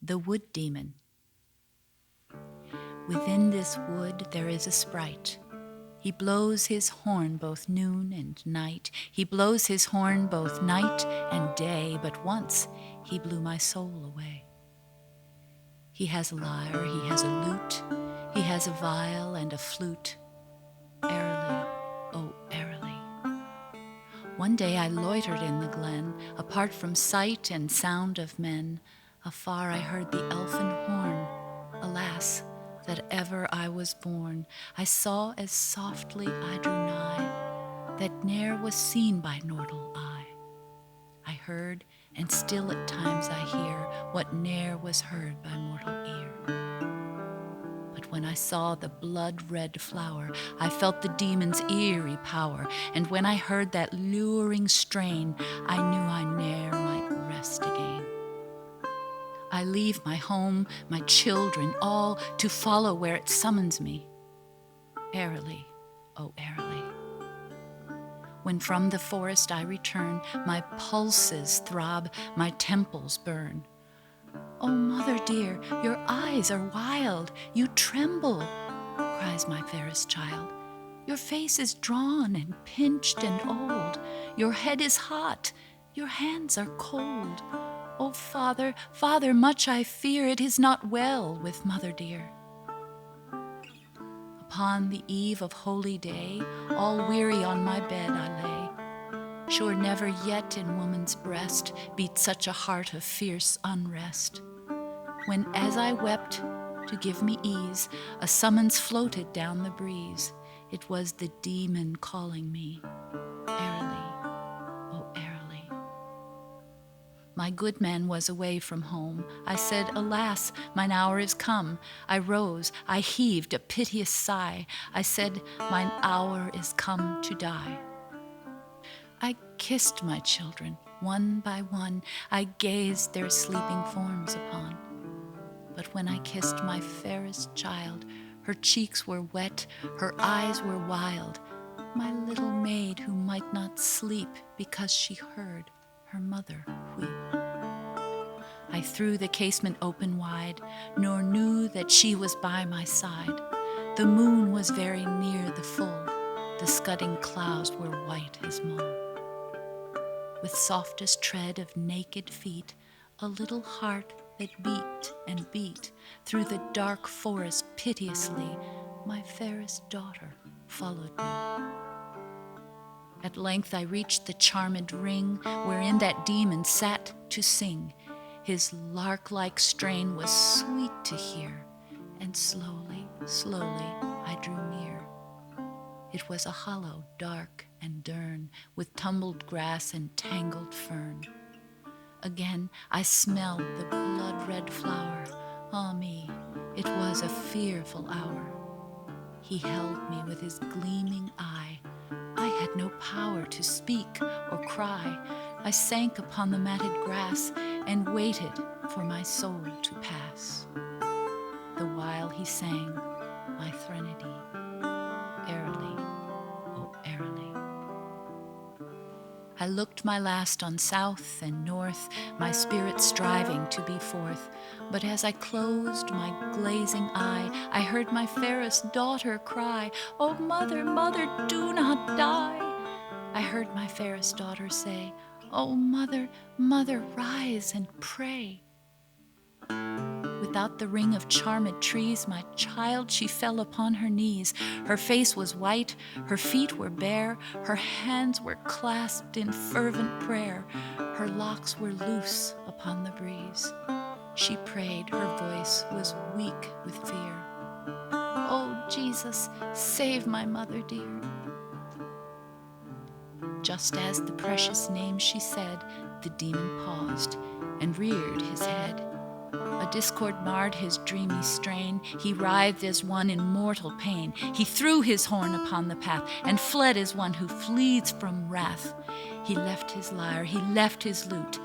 The Wood Demon. Within this wood there is a sprite. He blows his horn both noon and night. He blows his horn both night and day, but once he blew my soul away. He has a lyre, he has a lute, he has a viol and a flute. Airily, oh airily. One day I loitered in the glen, apart from sight and sound of men. Afar I heard the elfin horn. Alas, that ever I was born, I saw as softly I drew nigh, that ne'er was seen by mortal eye. I heard, and still at times I hear, what ne'er was heard by mortal ear. But when I saw the blood-red flower, I felt the demon's eerie power, and when I heard that luring strain, I knew I ne'er might rest again. I leave my home, my children, all to follow where it summons me. Airily, oh airily. When from the forest I return, my pulses throb, my temples burn. Oh, mother dear, your eyes are wild, you tremble, cries my fairest child. Your face is drawn and pinched and old, your head is hot, your hands are cold. Oh, father, father, much I fear it is not well with mother dear. Upon the eve of holy day, all weary on my bed I lay. Sure never yet in woman's breast beat such a heart of fierce unrest. When as I wept, to give me ease, a summons floated down the breeze. It was the demon calling me. Airily, oh airily. My good man was away from home. I said, alas, mine hour is come. I rose, I heaved a piteous sigh. I said, mine hour is come to die. I kissed my children, one by one. I gazed their sleeping forms upon. But when I kissed my fairest child, her cheeks were wet, her eyes were wild. My little maid who might not sleep because she heard her mother weep. I threw the casement open wide, nor knew that she was by my side. The moon was very near the full, the scudding clouds were white as mull. With softest tread of naked feet, a little heart that beat and beat through the dark forest piteously, my fairest daughter followed me. At length I reached the charmed ring wherein that demon sat to sing. His lark-like strain was sweet to hear, and slowly, slowly I drew near. It was a hollow, dark and dern, with tumbled grass and tangled fern. Again I smelled the blood-red flower. Ah me, it was a fearful hour. He held me with his gleaming eye. I had no power to speak or cry. I sank upon the matted grass and waited for my soul to pass. The while he sang my threnody, airily, oh airily. I looked my last on south and north, my spirit striving to be forth. But as I closed my glazing eye, I heard my fairest daughter cry, "Oh, mother, mother, do not die." I heard my fairest daughter say, "Oh, mother, mother, rise and pray." Without the ring of charmed trees, my child, she fell upon her knees. Her face was white, her feet were bare, her hands were clasped in fervent prayer. Her locks were loose upon the breeze. She prayed, her voice was weak with fear. "Oh, Jesus, save my mother dear." Just as the precious name she said, the demon paused and reared his head. A discord marred his dreamy strain. He writhed as one in mortal pain. He threw his horn upon the path and fled as one who flees from wrath. He left his lyre, he left his lute,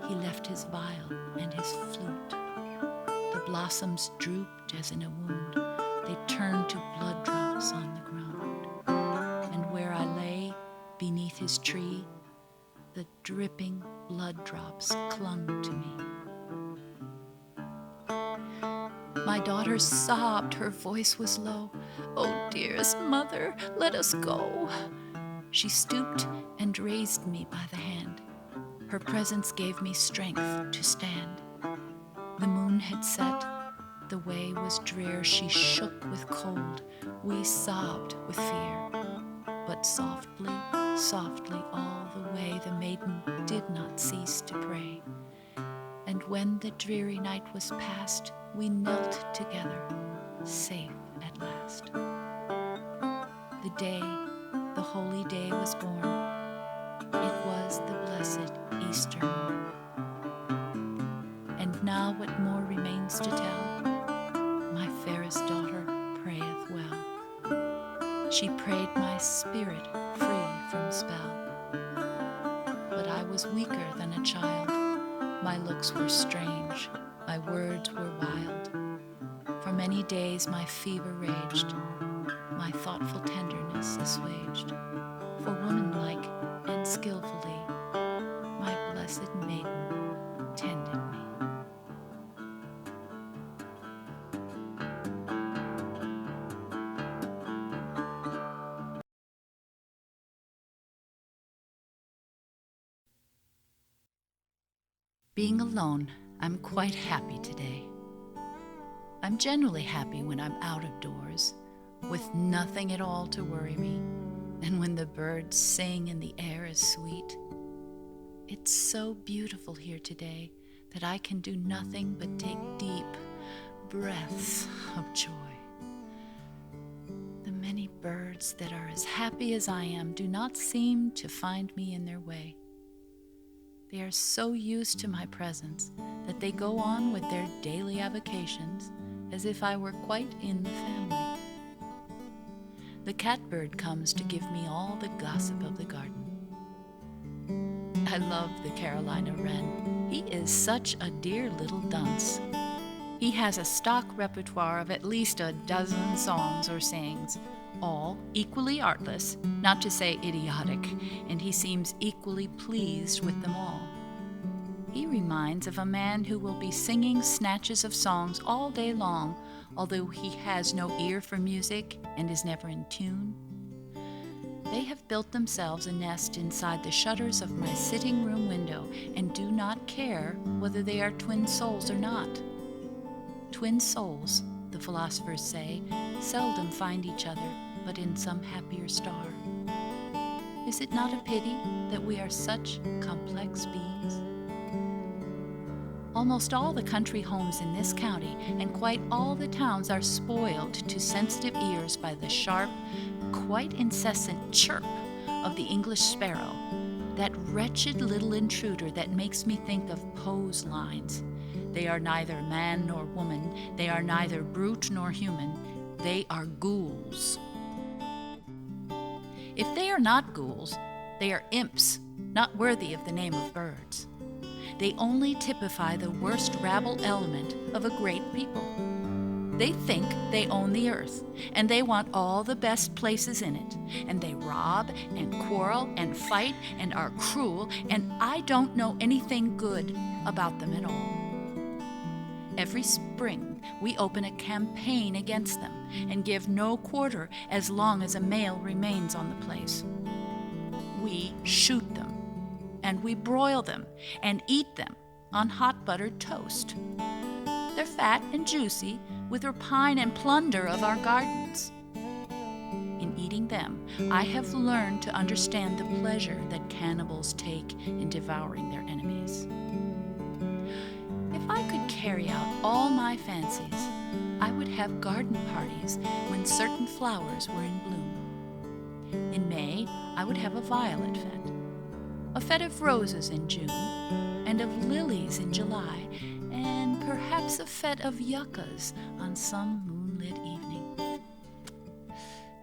he left his viol and his flute. The blossoms drooped as in a wound. They turned to blood drops on the ground. And where I lay, beneath his tree, the dripping blood drops clung to me. My daughter sobbed, her voice was low. "Oh, dearest mother, let us go." She stooped and raised me by the hand. Her presence gave me strength to stand. The moon had set, the way was drear. She shook with cold, we sobbed with fear. But softly, softly all the way the maiden did not cease to pray. And when the dreary night was past, we knelt together, safe at last. The day, the holy day was born. It was the blessed Easter morn. And now what more remains to tell? My fairest daughter prayeth well. She prayed my spirit free from spell. But I was weaker than a child. My looks were strange, my words were wild. For many days my fever raged, my thoughtful tenderness assuaged. For womanlike and skillfully, my blessed maiden tended me. Being alone, I'm quite happy today. I'm generally happy when I'm out of doors, with nothing at all to worry me, and when the birds sing and the air is sweet. It's so beautiful here today that I can do nothing but take deep breaths of joy. The many birds that are as happy as I am do not seem to find me in their way. They are so used to my presence that they go on with their daily avocations as if I were quite in the family. The catbird comes to give me all the gossip of the garden. I love the Carolina wren. He is such a dear little dunce. He has a stock repertoire of at least a dozen songs or sayings, all equally artless, not to say idiotic, and he seems equally pleased with them all. He reminds of a man who will be singing snatches of songs all day long, although he has no ear for music and is never in tune. They have built themselves a nest inside the shutters of my sitting room window and do not care whether they are twin souls or not. Twin souls, the philosophers say, seldom find each other but in some happier star. Is it not a pity that we are such complex beings? Almost all the country homes in this county and quite all the towns are spoiled to sensitive ears by the sharp, quite incessant chirp of the English sparrow, that wretched little intruder that makes me think of Poe's lines. They are neither man nor woman, they are neither brute nor human, they are ghouls. If they are not ghouls, they are imps, not worthy of the name of birds. They only typify the worst rabble element of a great people. They think they own the earth, and they want all the best places in it, and they rob and quarrel and fight and are cruel, and I don't know anything good about them at all. Every spring, we open a campaign against them and give no quarter as long as a male remains on the place. We shoot them, and we broil them and eat them on hot buttered toast. They're fat and juicy, with rapine and plunder of our gardens. In eating them, I have learned to understand the pleasure that cannibals take in devouring their enemies. If I could carry out all my fancies, I would have garden parties when certain flowers were in bloom. In May, I would have a violet fete, a fete of roses in June, and of lilies in July, and perhaps a fete of yuccas on some moonlit evening.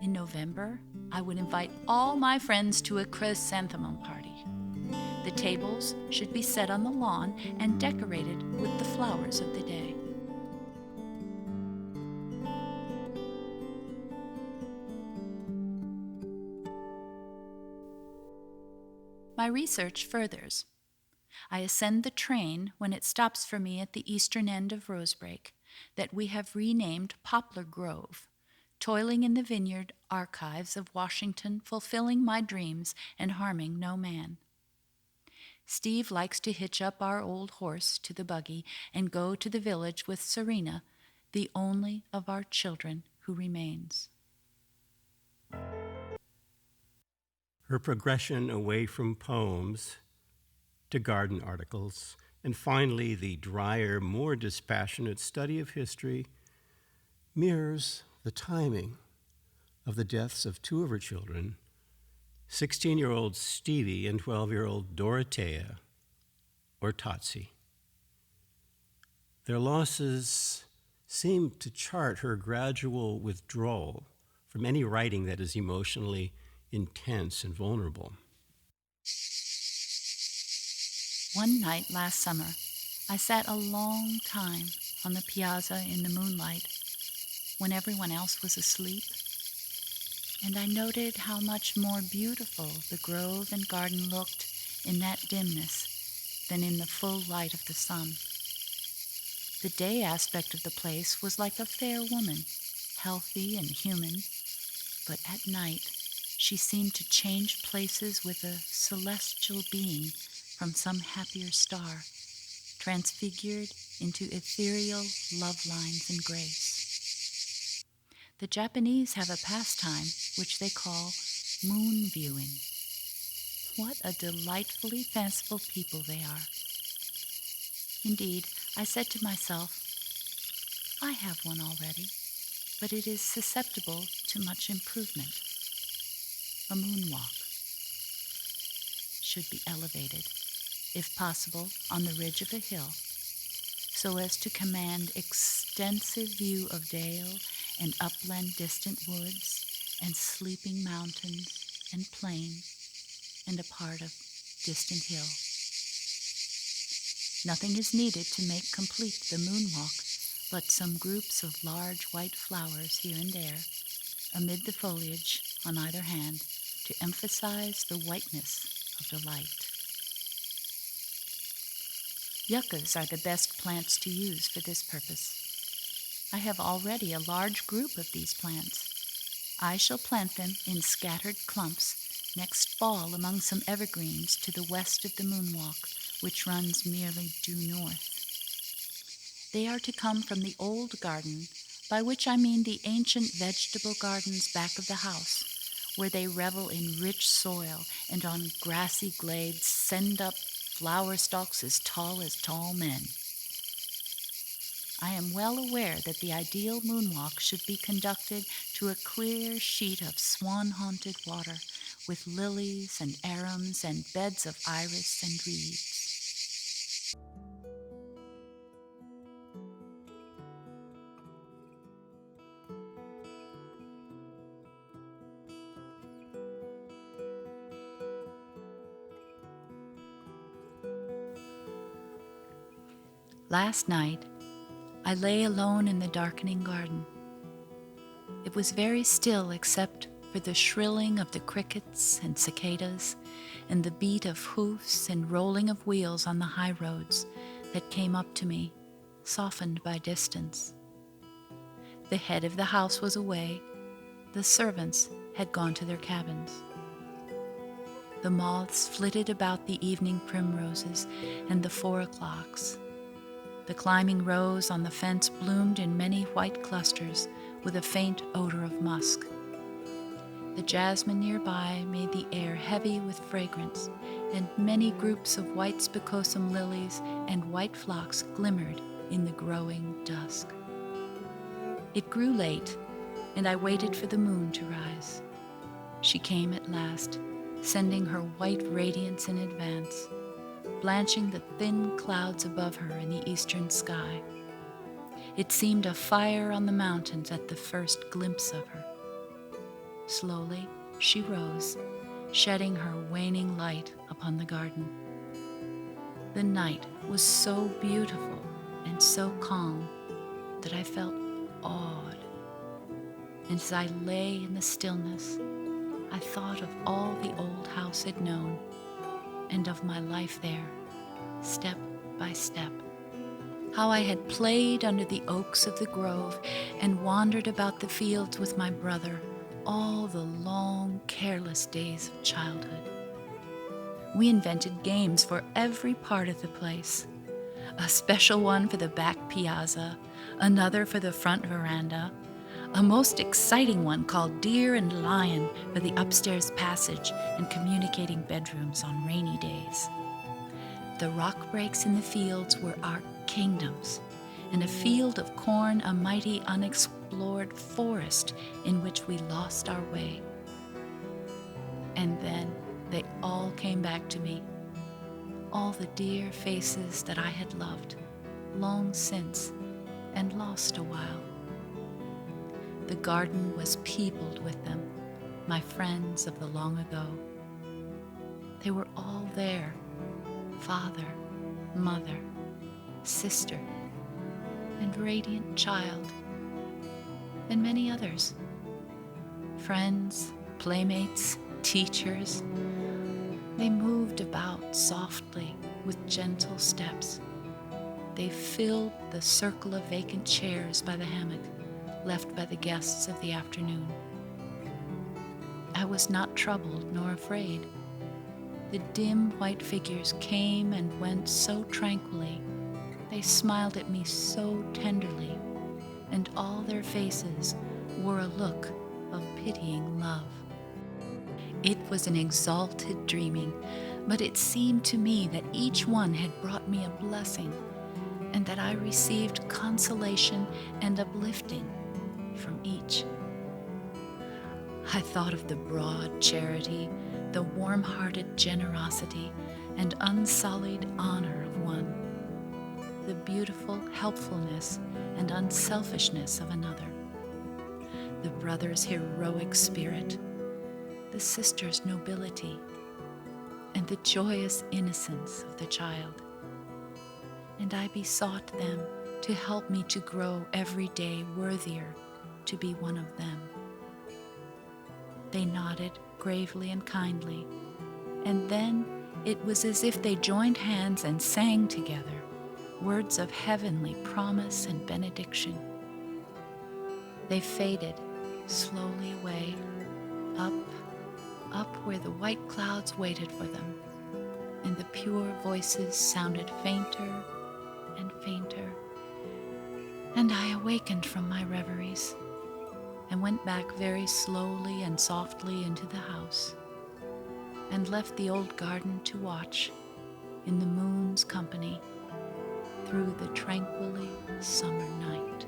In November, I would invite all my friends to a chrysanthemum party. The tables should be set on the lawn and decorated with the flowers of the day. My research furthers. I ascend the train when it stops for me at the eastern end of Rosebreak, that we have renamed Poplar Grove, toiling in the vineyard archives of Washington, fulfilling my dreams and harming no man. Steve likes to hitch up our old horse to the buggy and go to the village with Serena, the only of our children who remains. Her progression away from poems to garden articles, and finally the drier, more dispassionate study of history, mirrors the timing of the deaths of two of her children, 16-year-old Stevie and 12-year-old Dorothea, or Totsie. Their losses seem to chart her gradual withdrawal from any writing that is emotionally intense and vulnerable. One night last summer, I sat a long time on the piazza in the moonlight when everyone else was asleep, and I noted how much more beautiful the grove and garden looked in that dimness than in the full light of the sun. The day aspect of the place was like a fair woman, healthy and human, but at night she seemed to change places with a celestial being from some happier star, transfigured into ethereal love lines and grace. The Japanese have a pastime which they call moon viewing. What a delightfully fanciful people they are. Indeed, I said to myself, I have one already, but it is susceptible to much improvement. A moonwalk should be elevated, if possible, on the ridge of a hill, so as to command extensive view of dale and upland distant woods and sleeping mountains and plain and a part of distant hill. Nothing is needed to make complete the moonwalk but some groups of large white flowers here and there amid the foliage on either hand to emphasize the whiteness of the light. Yuccas are the best plants to use for this purpose. I have already a large group of these plants. I shall plant them in scattered clumps next fall among some evergreens to the west of the moonwalk, which runs merely due north. They are to come from the old garden, by which I mean the ancient vegetable gardens back of the house, where they revel in rich soil and on grassy glades send up flower stalks as tall men. I am well aware that the ideal moonwalk should be conducted to a clear sheet of swan-haunted water with lilies and arums and beds of iris and reeds. Last night, I lay alone in the darkening garden. It was very still except for the shrilling of the crickets and cicadas and the beat of hoofs and rolling of wheels on the high roads that came up to me, softened by distance. The head of the house was away. The servants had gone to their cabins. The moths flitted about the evening primroses and the 4 o'clocks. The climbing rose on the fence bloomed in many white clusters with a faint odor of musk. The jasmine nearby made the air heavy with fragrance, and many groups of white spicosum lilies and white phlox glimmered in the growing dusk. It grew late, and I waited for the moon to rise. She came at last, sending her white radiance in advance, blanching the thin clouds above her in the eastern sky. It seemed a fire on the mountains at the first glimpse of her. Slowly, she rose, shedding her waning light upon the garden. The night was so beautiful and so calm that I felt awed. And as I lay in the stillness, I thought of all the old house had known, and of my life there, step by step. how I had played under the oaks of the grove and wandered about the fields with my brother all the long, careless days of childhood. We invented games for every part of the place. A special one for the back piazza, another for the front veranda, a most exciting one called Deer and Lion for the upstairs passage and communicating bedrooms on rainy days. The rock breaks in the fields were our kingdoms, and a field of corn a mighty unexplored forest in which we lost our way. And then they all came back to me, all the dear faces that I had loved long since and lost a while. The garden was peopled with them, my friends of the long ago. They were all there, father, mother, sister, and radiant child, and many others. Friends, playmates, teachers. They moved about softly with gentle steps. They filled the circle of vacant chairs by the hammock left by the guests of the afternoon. I was not troubled nor afraid. The dim white figures came and went so tranquilly. They smiled at me so tenderly, and all their faces wore a look of pitying love. It was an exalted dreaming, but it seemed to me that each one had brought me a blessing, and that I received consolation and uplifting from each. I thought of the broad charity, the warm-hearted generosity, and unsullied honor of one, the beautiful helpfulness and unselfishness of another, the brother's heroic spirit, the sister's nobility, and the joyous innocence of the child. And I besought them to help me to grow every day worthier to be one of them. They nodded gravely and kindly, and then it was as if they joined hands and sang together words of heavenly promise and benediction. They faded slowly away, up where the white clouds waited for them, and the pure voices sounded fainter and fainter. And I awakened from my reveries and went back very slowly and softly into the house, and left the old garden to watch, in the moon's company, through the tranquilly summer night.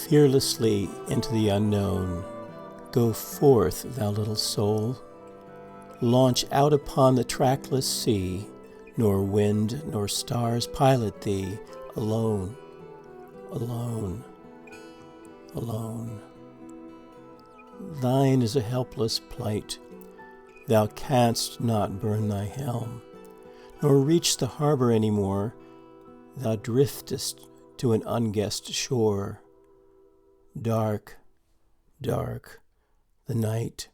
Fearlessly into the unknown, go forth, thou little soul. Launch out upon the trackless sea, nor wind nor stars pilot thee, alone, alone, alone. Thine is a helpless plight. Thou canst not burn thy helm, nor reach the harbor any more. Thou driftest to an unguessed shore. Dark, dark, the night.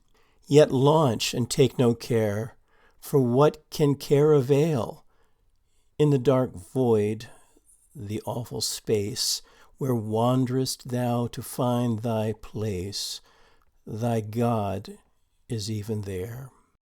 Yet launch and take no care, for what can care avail? In the dark void, the awful space, where wanderest thou to find thy place, thy God is even there.